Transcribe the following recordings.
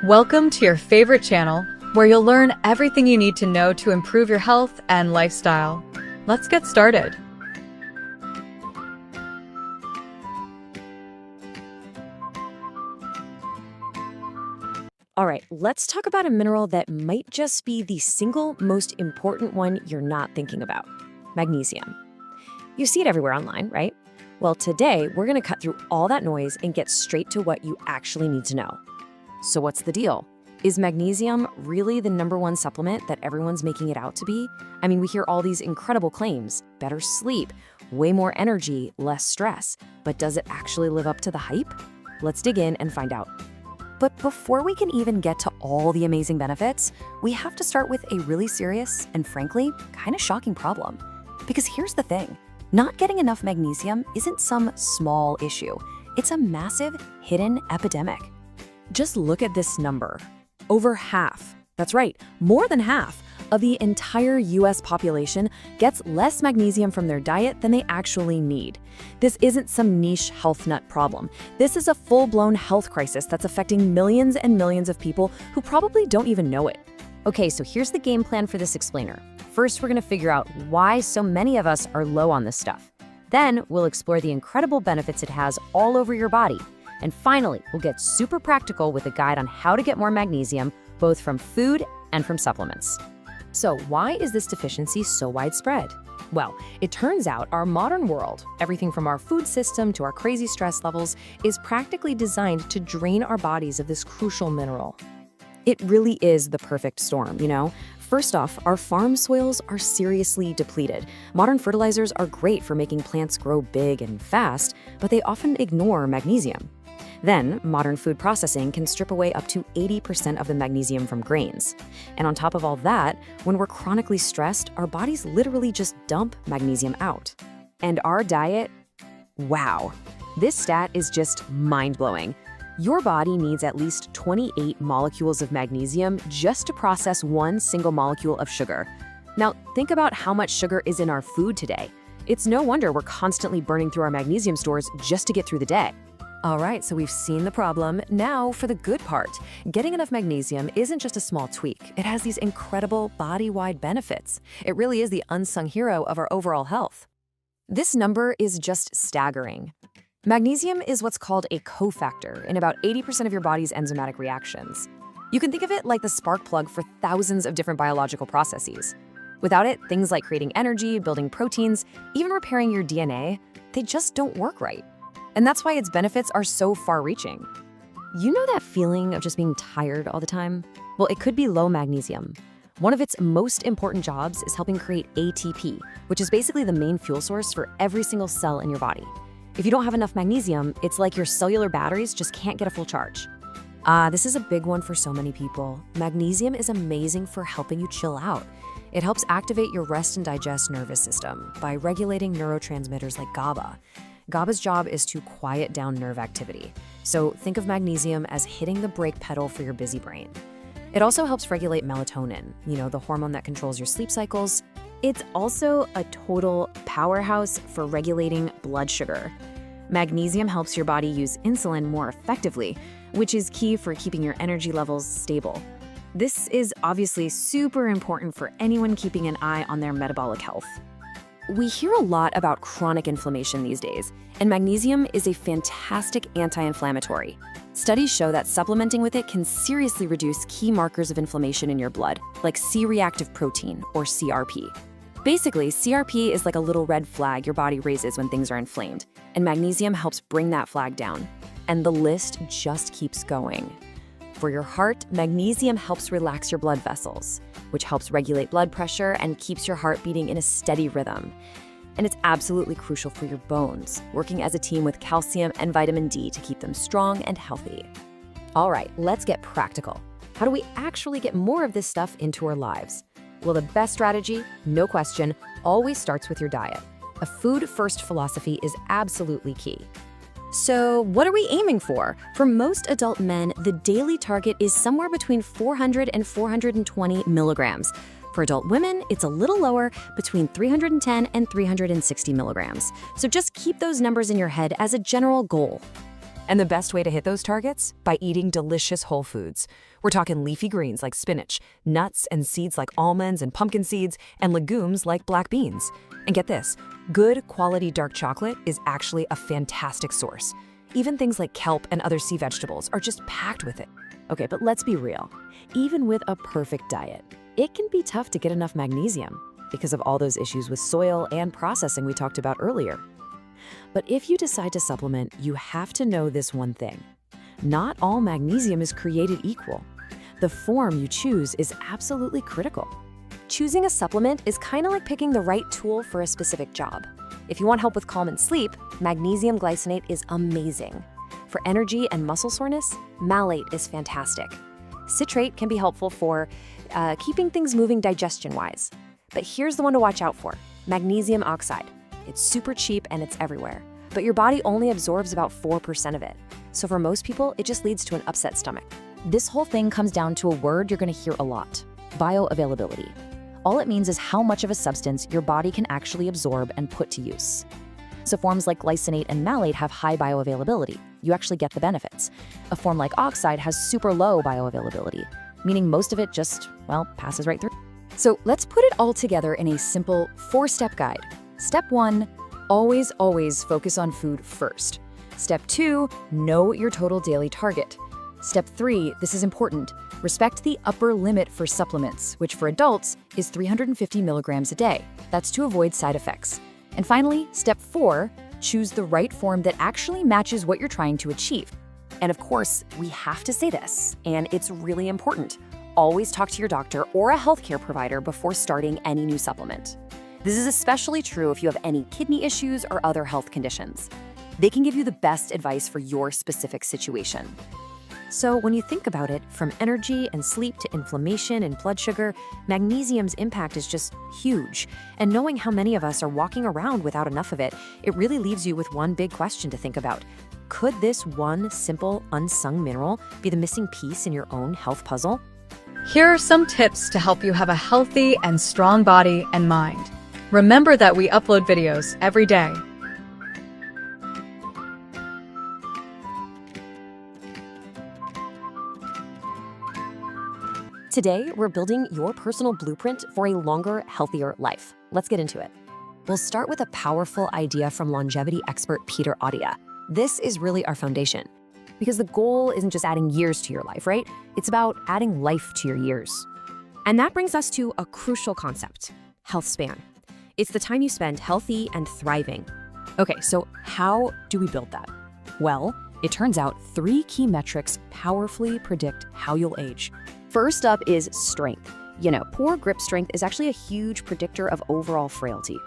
Welcome to your favorite channel, where you'll learn everything you need to know to improve your health and lifestyle. Let's get started. All right, let's talk about a mineral that might just be the single most important one you're not thinking about: magnesium. You see it everywhere online, right? Well, today we're going to cut through all that noise and get straight to what you actually need to know. So what's the deal? Is magnesium really the #1 supplement that everyone's making it out to be? I mean, we hear all these incredible claims: better sleep, way more energy, less stress. But does it actually live up to the hype? Let's dig in and find out. But before we can even get to all the amazing benefits, we have to start with a really serious and, frankly, kind of shocking problem. Because here's the thing: not getting enough magnesium isn't some small issue. It's a massive, hidden epidemic. Just look at this number. Over half, that's right, more than half, of the entire US population gets less magnesium from their diet than they actually need. This isn't some niche health nut problem. This is a full-blown health crisis that's affecting millions and millions of people who probably don't even know it. Okay, so here's the game plan for this explainer. First, we're gonna figure out why so many of us are low on this stuff. Then, we'll explore the incredible benefits it has all over your body. And finally, we'll get super practical with a guide on how to get more magnesium, both from food and from supplements. So why is this deficiency so widespread? Well, it turns out our modern world, everything from our food system to our crazy stress levels, is practically designed to drain our bodies of this crucial mineral. It really is the perfect storm, you know? First off, our farm soils are seriously depleted. Modern fertilizers are great for making plants grow big and fast, but they often ignore magnesium. Then, modern food processing can strip away up to 80% of the magnesium from grains. And on top of all that, when we're chronically stressed, our bodies literally just dump magnesium out. And our diet? Wow. This stat is just mind-blowing. Your body needs at least 28 molecules of magnesium just to process one single molecule of sugar. Now, think about how much sugar is in our food today. It's no wonder we're constantly burning through our magnesium stores just to get through the day. All right, so we've seen the problem. Now for the good part. Getting enough magnesium isn't just a small tweak. It has these incredible body-wide benefits. It really is the unsung hero of our overall health. This number is just staggering. Magnesium is what's called a cofactor in about 80% of your body's enzymatic reactions. You can think of it like the spark plug for thousands of different biological processes. Without it, things like creating energy, building proteins, even repairing your DNA, they just don't work right. And that's why its benefits are so far-reaching. You know that feeling of just being tired all the time? Well, it could be low magnesium. One of its most important jobs is helping create ATP, which is basically the main fuel source for every single cell in your body. If you don't have enough magnesium, it's like your cellular batteries just can't get a full charge. This is a big one for so many people. Magnesium is amazing for helping you chill out. It helps activate your rest and digest nervous system by regulating neurotransmitters like GABA. GABA's job is to quiet down nerve activity. So think of magnesium as hitting the brake pedal for your busy brain. It also helps regulate melatonin, the hormone that controls your sleep cycles. It's also a total powerhouse for regulating blood sugar. Magnesium helps your body use insulin more effectively, which is key for keeping your energy levels stable. This is obviously super important for anyone keeping an eye on their metabolic health. We hear a lot about chronic inflammation these days, and magnesium is a fantastic anti-inflammatory. Studies show that supplementing with it can seriously reduce key markers of inflammation in your blood, like C-reactive protein, or CRP. Basically, CRP is like a little red flag your body raises when things are inflamed, and magnesium helps bring that flag down. And the list just keeps going. For your heart, magnesium helps relax your blood vessels, which helps regulate blood pressure and keeps your heart beating in a steady rhythm. And it's absolutely crucial for your bones, working as a team with calcium and vitamin D to keep them strong and healthy. All right, let's get practical. How do we actually get more of this stuff into our lives? Well, the best strategy, no question, always starts with your diet. A food-first philosophy is absolutely key. So what are we aiming for? For most adult men, the daily target is somewhere between 400 and 420 milligrams. For adult women, it's a little lower, between 310 and 360 milligrams. So just keep those numbers in your head as a general goal. And the best way to hit those targets? By eating delicious whole foods. We're talking leafy greens like spinach, nuts and seeds like almonds and pumpkin seeds, and legumes like black beans. And get this, good quality dark chocolate is actually a fantastic source. Even things like kelp and other sea vegetables are just packed with it. Okay, but let's be real. Even with a perfect diet, it can be tough to get enough magnesium because of all those issues with soil and processing we talked about earlier. But if you decide to supplement, you have to know this one thing. Not all magnesium is created equal. The form you choose is absolutely critical. Choosing a supplement is kind of like picking the right tool for a specific job. If you want help with calm and sleep, magnesium glycinate is amazing. For energy and muscle soreness, malate is fantastic. Citrate can be helpful for keeping things moving digestion-wise. But here's the one to watch out for, magnesium oxide. It's super cheap and it's everywhere, but your body only absorbs about 4% of it. So for most people, it just leads to an upset stomach. This whole thing comes down to a word you're going to hear a lot: bioavailability. All it means is how much of a substance your body can actually absorb and put to use. So forms like glycinate and malate have high bioavailability. You actually get the benefits. A form like oxide has super low bioavailability, meaning most of it just, well, passes right through. So let's put it all together in a simple 4-step guide. Step 1, always focus on food first. Step 2, know your total daily target. Step 3, this is important, respect the upper limit for supplements, which for adults is 350 milligrams a day. That's to avoid side effects. And finally, step 4, choose the right form that actually matches what you're trying to achieve. And of course, we have to say this, and it's really important. Always talk to your doctor or a healthcare provider before starting any new supplement. This is especially true if you have any kidney issues or other health conditions. They can give you the best advice for your specific situation. So when you think about it, from energy and sleep to inflammation and blood sugar, magnesium's impact is just huge. And knowing how many of us are walking around without enough of it, it really leaves you with one big question to think about. Could this one simple, unsung mineral be the missing piece in your own health puzzle? Here are some tips to help you have a healthy and strong body and mind. Remember that we upload videos every day. Today, we're building your personal blueprint for a longer, healthier life. Let's get into it. We'll start with a powerful idea from longevity expert Peter Attia. This is really our foundation, because the goal isn't just adding years to your life, right? It's about adding life to your years. And that brings us to a crucial concept, health span. It's the time you spend healthy and thriving. Okay, so how do we build that? Well, it turns out 3 key metrics powerfully predict how you'll age. First up is strength. You know, poor grip strength is actually a huge predictor of overall frailty.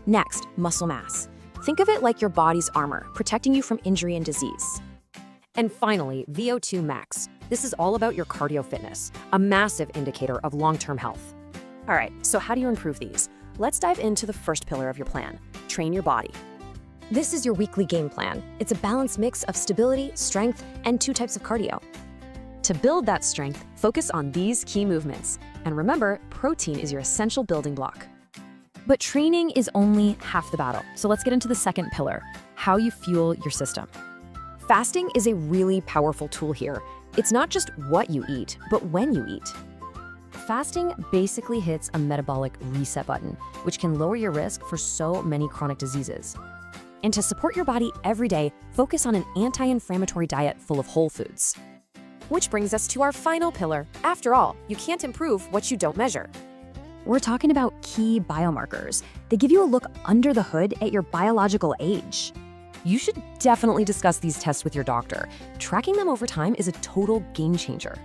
Next, muscle mass. Think of it like your body's armor, protecting you from injury and disease. And finally, VO2 max. This is all about your cardio fitness, a massive indicator of long-term health. All right, so how do you improve these? Let's dive into the first pillar of your plan, train your body. This is your weekly game plan. It's a balanced mix of stability, strength, and 2 types of cardio. To build that strength, focus on these key movements. And remember, protein is your essential building block. But training is only half the battle. So let's get into the second pillar, how you fuel your system. Fasting is a really powerful tool here. It's not just what you eat, but when you eat. Fasting basically hits a metabolic reset button, which can lower your risk for so many chronic diseases. And to support your body every day, focus on an anti-inflammatory diet full of whole foods. Which brings us to our final pillar. After all, you can't improve what you don't measure. We're talking about key biomarkers. They give you a look under the hood at your biological age. You should definitely discuss these tests with your doctor. Tracking them over time is a total game changer.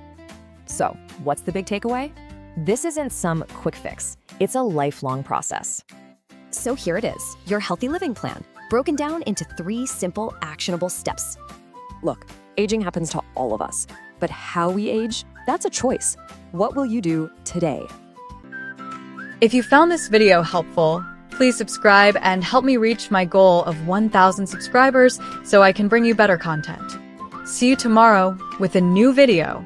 So, what's the big takeaway? This isn't some quick fix. It's a lifelong process. So here it is, your healthy living plan, broken down into 3 simple, actionable steps. Look, aging happens to all of us, but how we age, that's a choice. What will you do today? If you found this video helpful, please subscribe and help me reach my goal of 1,000 subscribers so I can bring you better content. See you tomorrow with a new video.